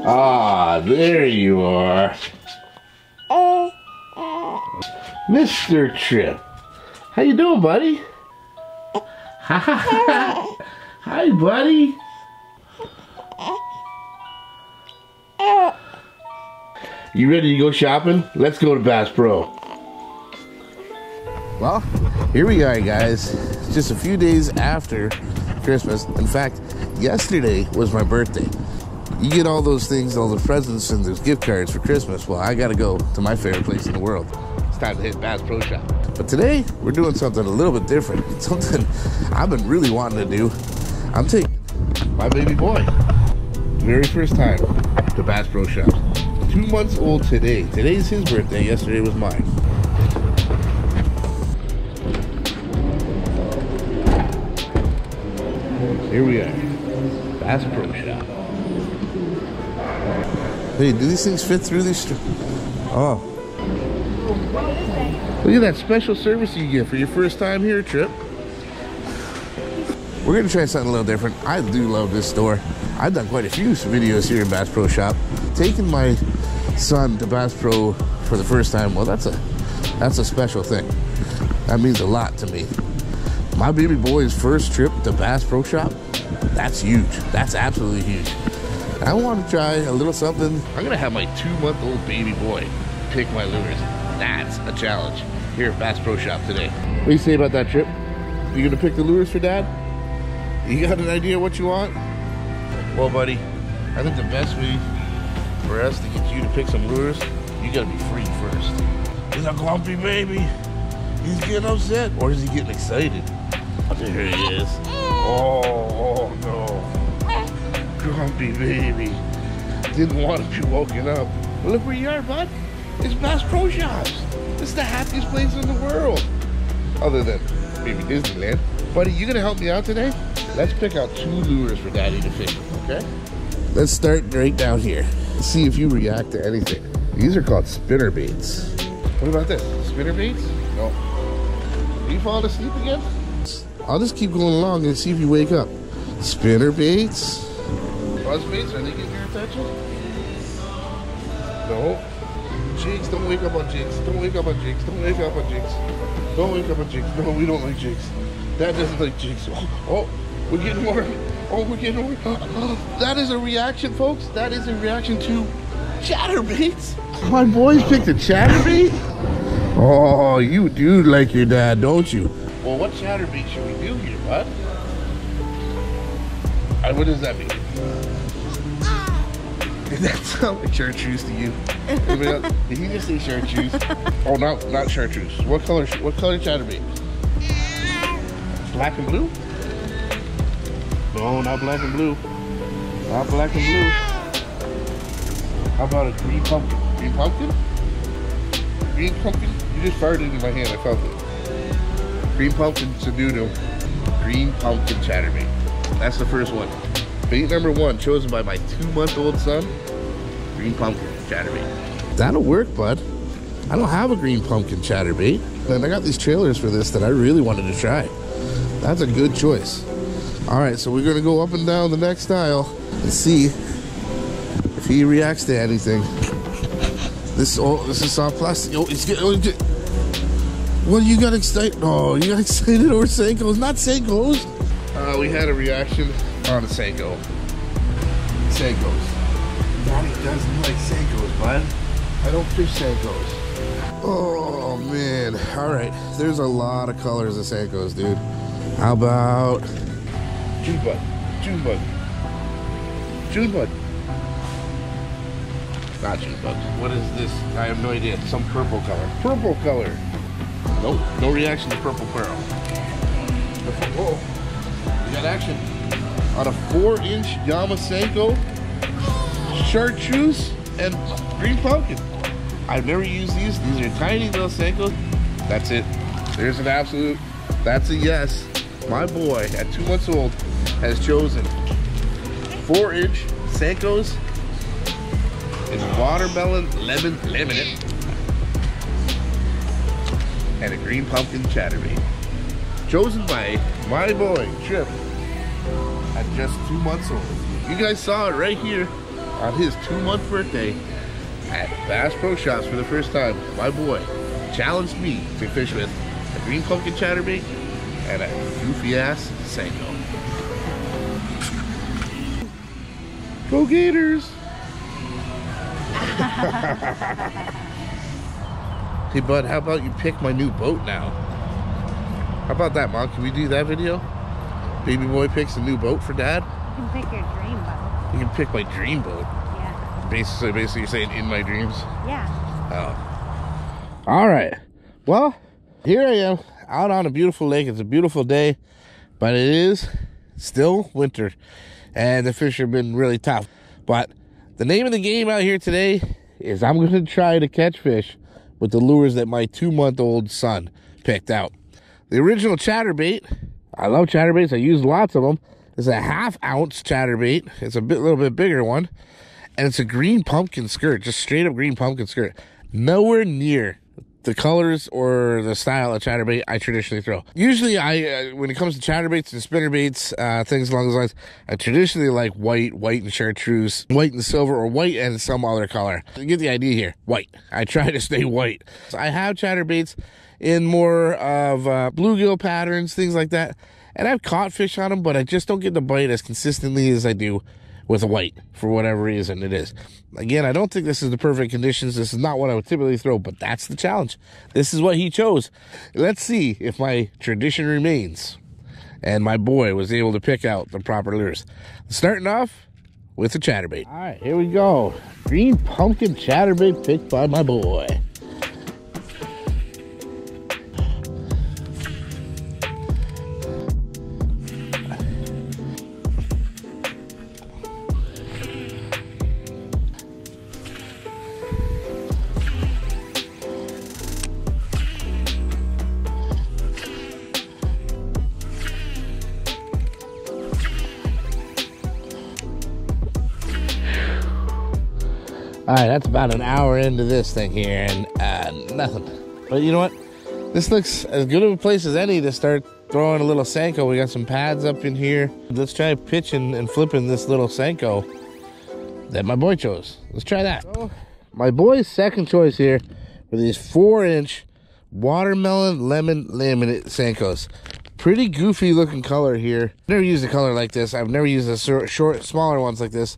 Ah, there you are. Mr. Trip. How you doing, buddy? Hi, buddy. You ready to go shopping? Let's go to Bass Pro. Well, here we are, guys. Just a few days after Christmas. In fact, yesterday was my birthday. You get all those things, all the presents and those gift cards for Christmas. Well, I gotta go to my favorite place in the world. It's time to hit Bass Pro Shop. But today, we're doing something a little bit different. It's something I've been really wanting to do. I'm taking my baby boy, very first time, to Bass Pro Shop. 2 months old today. Today's his birthday, yesterday was mine. Here we are, Bass Pro Shop. Hey, do these things fit through these? Oh. Look at that special service you get for your first time here, Trip. We're gonna try something a little different. I do love this store. I've done quite a few videos here in Bass Pro Shop. Taking my son to Bass Pro for the first time, well, that's a special thing. That means a lot to me. My baby boy's first trip to Bass Pro Shop, that's huge. That's absolutely huge. I want to try a little something. I'm gonna have my 2-month-old baby boy pick my lures. That's a challenge here at Bass Pro Shop today. What do you say about that, Trip? You gonna pick the lures for Dad? You got an idea what you want? Well, buddy, I think the best way for us to get you to pick some lures, you gotta be free first. He's a grumpy baby. He's getting upset, or is he getting excited? There he is. Oh no. Grumpy baby. Didn't want to be woken up. Well, look where you are, bud. It's Bass Pro Shops. It's the happiest place in the world. Other than maybe Disneyland. Buddy, you gonna help me out today? Let's pick out 2 lures for Daddy to fish, okay? Let's start right down here. Let's see if you react to anything. These are called spinner baits. What about this? Spinner baits? No. Are you falling asleep again? I'll just keep going along and see if you wake up. Spinner baits? Buzz baits? Are they getting your attention? No. Jigs, don't wake up on jigs. Don't wake up on jigs. Don't wake up on jigs. Don't wake up on jigs. No, we don't like jigs. Dad doesn't like jigs. Oh, we're getting more. Oh, we're getting more. Oh, that is a reaction, folks. That is a reaction to chatterbaits. My boys picked a chatterbait? Oh, you do like your dad, don't you? Well, what chatterbait should we do here, bud? What does that mean? Did that sound like chartreuse to you? Did he just say chartreuse? Oh, not chartreuse. What color chatterbait? Black and blue? No, not black and blue. Not black and blue. How about a green pumpkin? Green pumpkin? Green pumpkin? You just farted into my hand, I felt it. Green pumpkin sanudo. Green pumpkin chatterbait. That's the first one. Bait number 1, chosen by my 2-month-old son. Green pumpkin chatterbait. That'll work, bud. I don't have a green pumpkin chatterbait. And I got these trailers for this that I really wanted to try. That's a good choice. All right, so we're gonna go up and down the next aisle and see if he reacts to anything. This is soft plastic. Oh, it's getting. What, you got excited? Oh, you got excited over senkos? Not senkos. We had a reaction on a senko. Senkos. Daddy doesn't like senkos, bud. I don't fish senkos. Oh man. All right. There's a lot of colors of senkos, dude. How about June bug? June bug. June bug. Not June bug. What is this? I have no idea. Some purple color. Purple color. Nope. No reaction to purple pearl. Whoa. We got action on a 4-inch Yama Senko, chartreuse, and green pumpkin. I've never used these. These are tiny little Senkos. That's it. There's an absolute. That's a yes. My boy, at 2 months old, has chosen 4-inch Senkos in watermelon lemonade and a green pumpkin chatterbait. chosen by my boy, Trip, at just 2 months old. You guys saw it right here on his 2-month birthday at Bass Pro Shops for the first time. My boy challenged me to fish with a green pumpkin chatterbait and a goofy ass senko. Go Gators! Hey bud, how about you pick my new boat now? How about that, Mom? Can we do that video? Baby boy picks a new boat for dad? You can pick your dream boat. You can pick my dream boat. Yeah. Basically you're saying in my dreams? Yeah. Oh. Alright. Well, here I am out on a beautiful lake. It's a beautiful day, but it is still winter. And the fish have been really tough. But the name of the game out here today is I'm going to try to catch fish with the lures that my 2-month-old son picked out. The original chatterbait, I love chatterbaits. I use lots of them. It's a 1/2 ounce chatterbait. It's a little bit bigger one. And it's a green pumpkin skirt, just straight up green pumpkin skirt. Nowhere near the colors or the style of chatterbait I traditionally throw. Usually when it comes to chatterbaits and spinnerbaits, things along those lines, I traditionally like white and chartreuse, white and silver, or white and some other color. You get the idea here, white. I try to stay white. So I have chatterbaits in more of bluegill patterns, things like that. And I've caught fish on them, but I just don't get the bite as consistently as I do with a white, for whatever reason it is. Again, I don't think this is the perfect conditions. This is not what I would typically throw, but that's the challenge. This is what he chose. Let's see if my tradition remains and my boy was able to pick out the proper lures. Starting off with the chatterbait. All right, here we go. Green pumpkin chatterbait picked by my boy. All right, that's about an hour into this thing here, and nothing. But you know what? This looks as good of a place as any to start throwing a little senko. We got some pads up in here. Let's try pitching and flipping this little senko that my boy chose. Let's try that. So, my boy's second choice here are these 4-inch watermelon lemon laminate senkos. Pretty goofy looking color here. Never used a color like this. I've never used a short, smaller ones like this.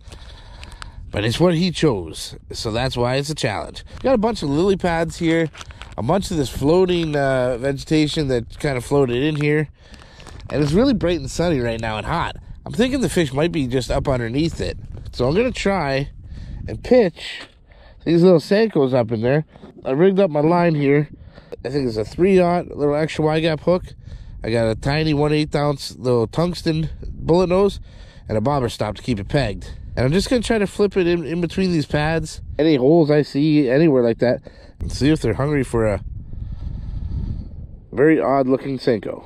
But it's what he chose, so that's why it's a challenge. Got a bunch of lily pads here, a bunch of this floating vegetation that kind of floated in here. And it's really bright and sunny right now and hot. I'm thinking the fish might be just up underneath it. So I'm going to try and pitch these little senkos up in there. I rigged up my line here. I think it's a 3-aught little extra wide gap hook. I got a tiny 1/8 ounce little tungsten bullet nose and a bobber stop to keep it pegged. And I'm just going to try to flip it in between these pads. Any holes I see anywhere like that. And see if they're hungry for a very odd looking senko.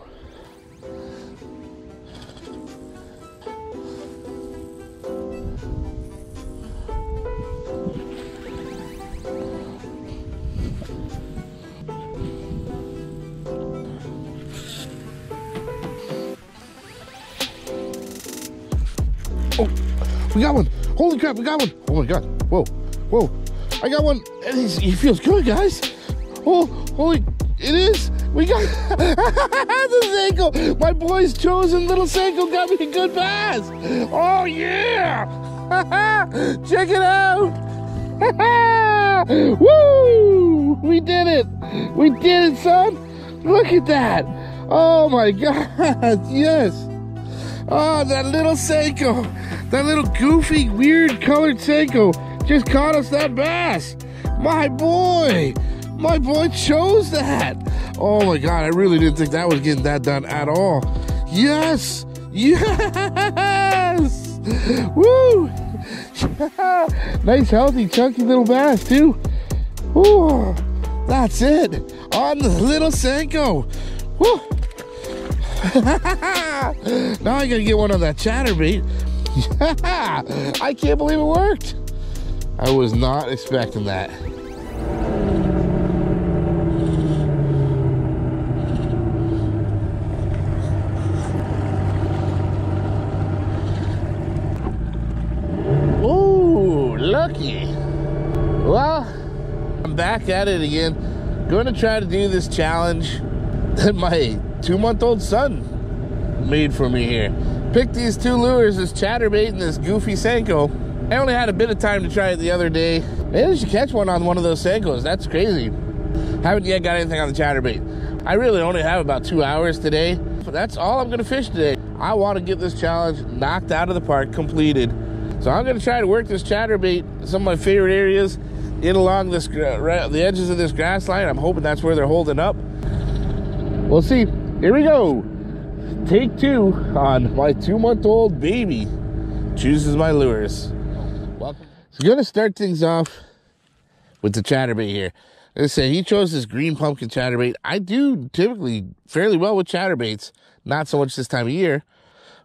Oh! We got one. Holy crap, we got one. Oh my god. Whoa. Whoa. I got one. And he feels good, guys. Oh, holy. It is. We got the senko. My boy's chosen little senko got me a good bass. Oh, yeah. Check it out. Woo. We did it. We did it, son. Look at that. Oh my god. Yes. Oh, that little senko. That little goofy, weird colored senko just caught us that bass. My boy chose that. Oh my god, I really didn't think that was getting that done at all. Yes, yes. Woo. Nice, healthy, chunky little bass too. Woo. That's it on the little senko. Woo. Now I gotta get one on that chatterbait. I can't believe it worked. I was not expecting that. rookie. Well, I'm back at it again. Going to try to do this challenge that my 2-month-old son made for me here. Picked these two lures, this chatterbait and this goofy senko. I only had a bit of time to try it the other day. Managed to catch one on one of those senkos. That's crazy. Haven't yet got anything on the chatterbait. I really only have about 2 hours today. But that's all I'm going to fish today. I want to get this challenge knocked out of the park, completed. So I'm going to try to work this chatterbait, some of my favorite areas, in along this the edges of this grass line. I'm hoping that's where they're holding up. We'll see. Here we go. Take 2 on my 2-month-old baby chooses my lures. Welcome. So I'm going to start things off with the chatterbait here. As I say, he chose this green pumpkin chatterbait. I do typically fairly well with chatterbaits, not so much this time of year.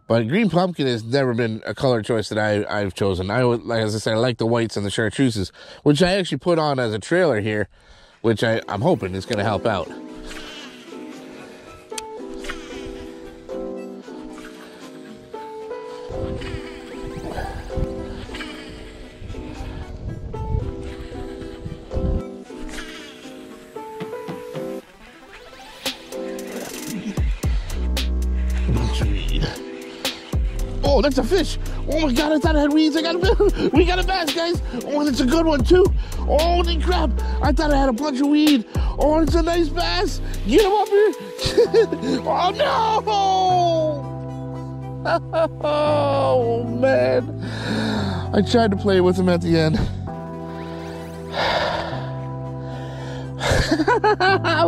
But green pumpkin has never been a color choice that I've chosen. As I said, I like the whites and the chartreuses, which I actually put on as a trailer here, which I'm hoping is going to help out. Oh, that's a fish. Oh my God, I thought I had weeds. We got a bass, guys. Oh, that's a good one too. Holy crap. I thought I had a bunch of weed. Oh, it's a nice bass. Get him up here. Oh no. Oh man. I tried to play with him at the end.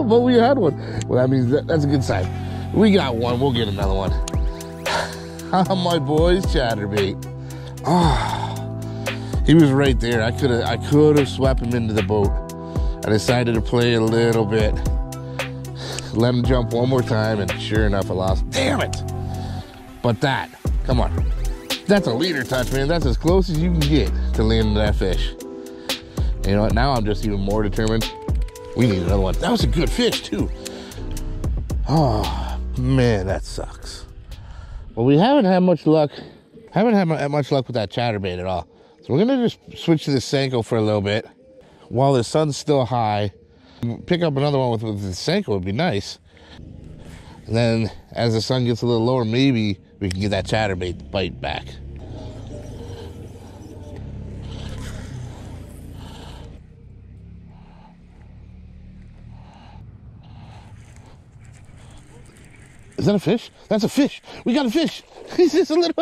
But we had one. Well, that means that's a good sign. We got one. We'll get another one. My boy's chatterbait. Oh, he was right there. I could have swept him into the boat. I decided to play a little bit. Let him jump one more time, and sure enough, I lost. Damn it! But that, come on. That's a leader touch, man. That's as close as you can get to landing that fish. And you know what? Now I'm just even more determined. We need another one. That was a good fish, too. Oh, man, that sucks. Well, we haven't had much luck. Haven't had much luck with that chatterbait at all. So we're gonna just switch to the senko for a little bit while the sun's still high. Pick up another one with the senko would be nice. And then as the sun gets a little lower, maybe we can get that chatterbait bite back. Is that a fish? That's a fish. We got a fish. He's just a little,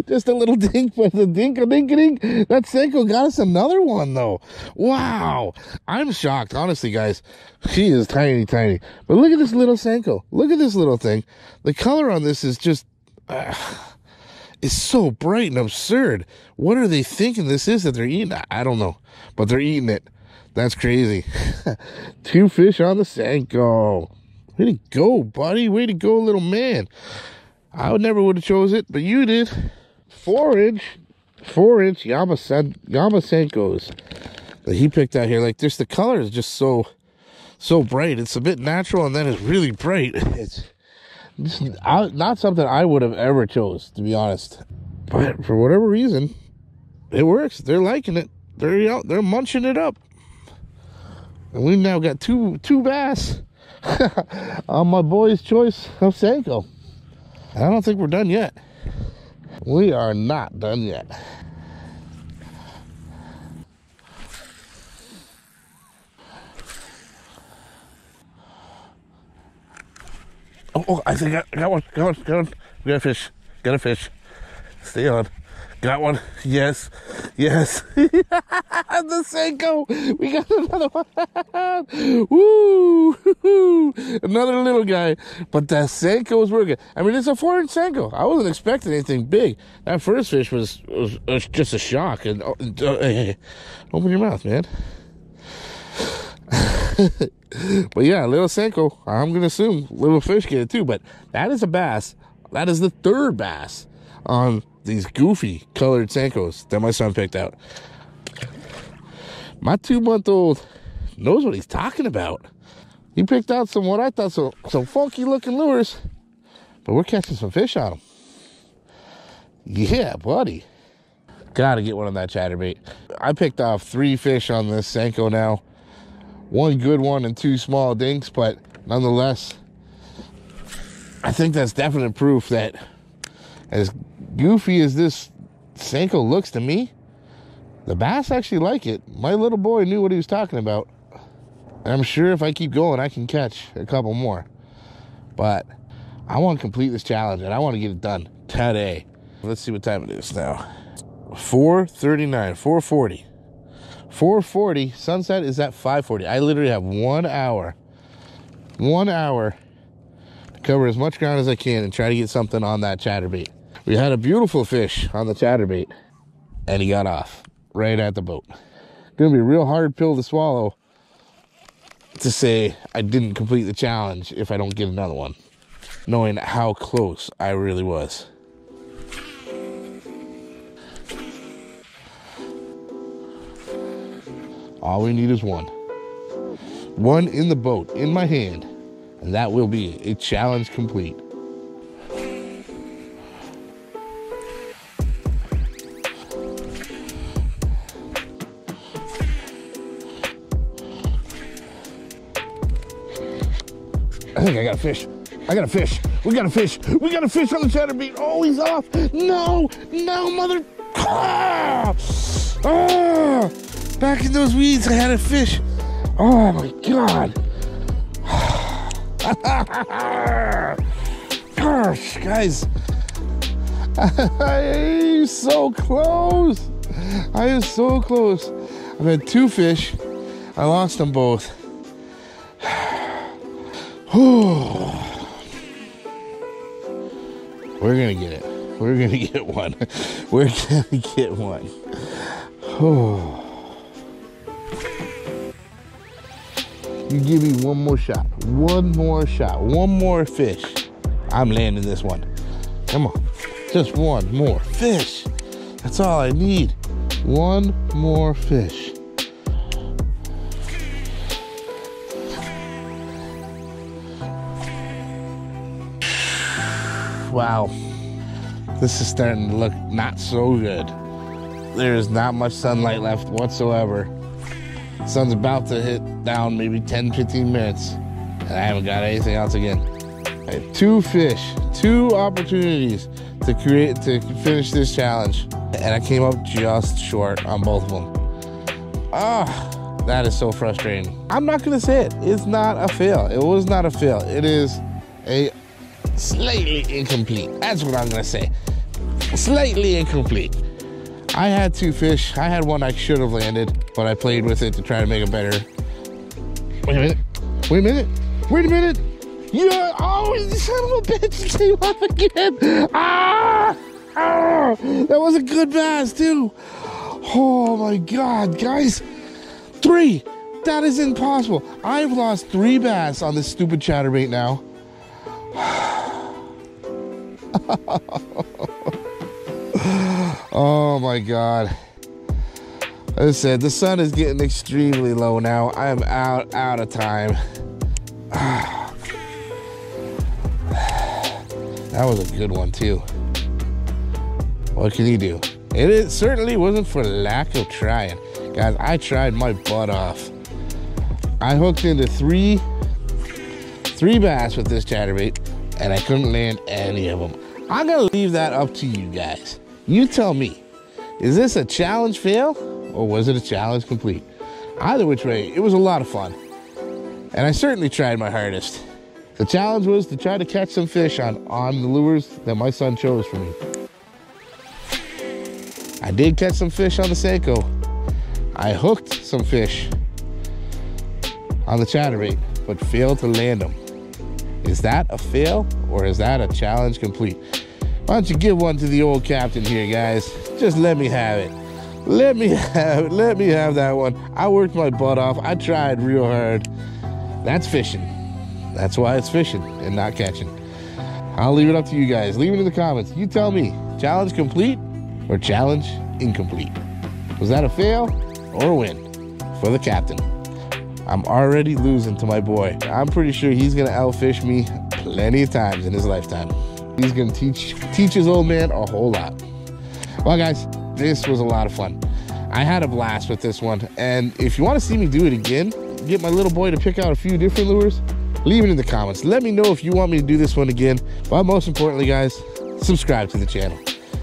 just a little dink, but the dink. That senko got us another one though. Wow. I'm shocked, honestly, guys. She is tiny, tiny. But look at this little senko. Look at this little thing. The color on this is just, it's so bright and absurd. What are they thinking this is that they're eating? I don't know, but they're eating it. That's crazy. 2 fish on the senko. Way to go, buddy. Way to go, little man. I never would have chose it, but you did. 4-inch Yama senkos that he picked out here. Like, just the color is just so bright. It's a bit natural, and then it's really bright. It's just not something I would have ever chose, to be honest. But for whatever reason, it works. They're liking it. They're munching it up. And we've now got two bass on my boy's choice of senko. I don't think we're done yet. We are not done yet. Oh, I think I got one. We got a fish. Got a fish. Stay on. Got one. Yes. The senko. We got another one. Woo! Another little guy. But that senko was working. I mean, it's a 4-inch senko. I wasn't expecting anything big. That first fish was just a shock. And hey, open your mouth, man. But yeah, little senko. I'm gonna assume little fish get it too. But that is a bass. That is the 3rd bass on these goofy colored senkos that my son picked out. My 2-month-old knows what he's talking about. He picked out some what I thought some funky looking lures, but we're catching some fish on them. Yeah, buddy. Gotta get one on that chatterbait. I picked off 3 fish on this senko now. 1 good one and 2 small dinks, but nonetheless, I think that's definite proof that as goofy as this senko looks to me, the bass actually like it. My little boy knew what he was talking about. And I'm sure if I keep going, I can catch a couple more. But I want to complete this challenge, and I want to get it done today. Let's see what time it is now. 4:39, 4:40. 4:40, sunset is at 5:40. I literally have 1 hour. 1 hour to cover as much ground as I can and try to get something on that chatterbait. We had a beautiful fish on the chatterbait, and he got off right at the boat. Gonna be a real hard pill to swallow to say I didn't complete the challenge if I don't get another one, knowing how close I really was. All we need is one. One in the boat, in my hand, and that will be a challenge complete. I think I got a fish. I got a fish. We got a fish. We got a fish on the chatterbait. Oh, he's off. No, no, mother. Ah! Ah! Back in those weeds, I had a fish. Oh my God. Gosh, guys. I am so close. I am so close. I've had 2 fish. I lost them both. We're gonna get it. We're gonna get one. We're gonna get one. You give me one more shot. One more shot. One more fish. I'm landing this one. Come on. Just one more fish. That's all I need. One more fish. Wow, this is starting to look not so good. There's not much sunlight left whatsoever. Sun's about to hit down maybe 10-15 minutes, and I haven't got anything else again. I have 2 fish, 2 opportunities to finish this challenge, and I came up just short on both of them. Ah, that is so frustrating. I'm not gonna say it. It's not a fail. It was not a fail. It is a slightly incomplete. That's what I'm gonna say. Slightly incomplete. I had 2 fish. I had one I should have landed, but I played with it to try to make it better. Wait a minute. Wait a minute. Wait a minute. Yeah. Oh, you son of a bitch. It came off again. Ah! Ah! That was a good bass, too. Oh, my God. Guys. 3. That is impossible. I've lost 3 bass on this stupid chatterbait now. Oh my God. As I said, the sun is getting extremely low now. I am out of time. That was a good one too. What can you do? It certainly wasn't for lack of trying. Guys, I tried my butt off. I hooked into three bass with this chatterbait, and I couldn't land any of them. I'm gonna leave that up to you guys. You tell me, is this a challenge fail or was it a challenge complete? Either which way, it was a lot of fun. And I certainly tried my hardest. The challenge was to try to catch some fish on the lures that my son chose for me. I did catch some fish on the senko. I hooked some fish on the chatterbait, but failed to land them. Is that a fail or is that a challenge complete? Why don't you give one to the old captain here, guys? Just let me have it. Let me have it. Let me have that one. I worked my butt off. I tried real hard. That's fishing. That's why it's fishing and not catching. I'll leave it up to you guys. Leave it in the comments. You tell me, challenge complete or challenge incomplete? Was that a fail or a win for the captain? I'm already losing to my boy. I'm pretty sure he's gonna outfish me plenty of times in his lifetime. He's gonna teach his old man a whole lot. Well, guys, this was a lot of fun. I had a blast with this one. And if you want to see me do it again, get my little boy to pick out a few different lures, leave it in the comments. Let me know if you want me to do this one again. But most importantly, guys, subscribe to the channel.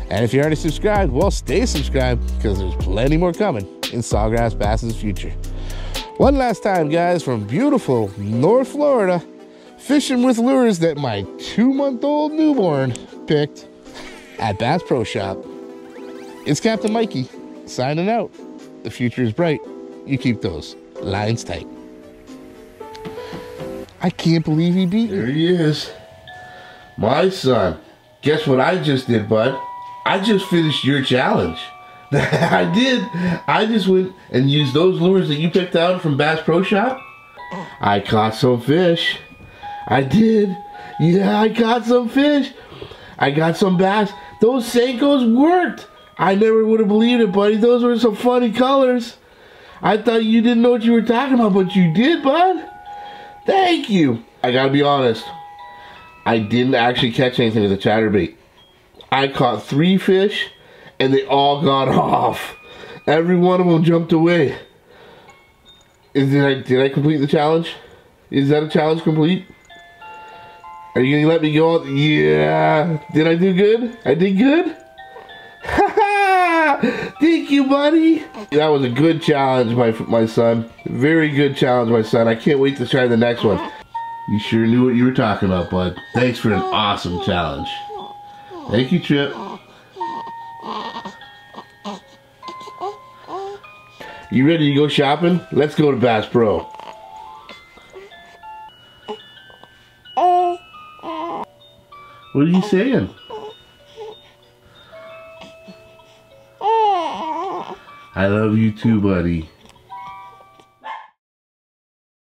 And if you already subscribed, well, stay subscribed, because there's plenty more coming in SawGrassBassin's future. One last time, guys, from beautiful North Florida, fishing with lures that my 2-month-old newborn picked at Bass Pro Shop. It's Captain Mikey signing out. The future is bright. You keep those lines tight. I can't believe he beat me. There he is. My son. Guess what I just did, bud? I just finished your challenge. I did. I just went and used those lures that you picked out from Bass Pro Shop. I caught some fish. I did. Yeah, I caught some fish. I got some bass. Those senkos worked. I never would have believed it, buddy. Those were some funny colors. I thought you didn't know what you were talking about, but you did, bud. Thank you. I gotta be honest. I didn't actually catch anything with a chatterbait. I caught 3 fish, and they all got off. Every one of them jumped away. Did I complete the challenge? Is that a challenge complete? Are you gonna let me go? Yeah. Did I do good? I did good? Thank you, buddy. That was a good challenge, my son. Very good challenge, my son. I can't wait to try the next one. You sure knew what you were talking about, bud. Thanks for an awesome challenge. Thank you, Trip. You ready to go shopping? Let's go to Bass Pro. What are you saying? I love you too, buddy.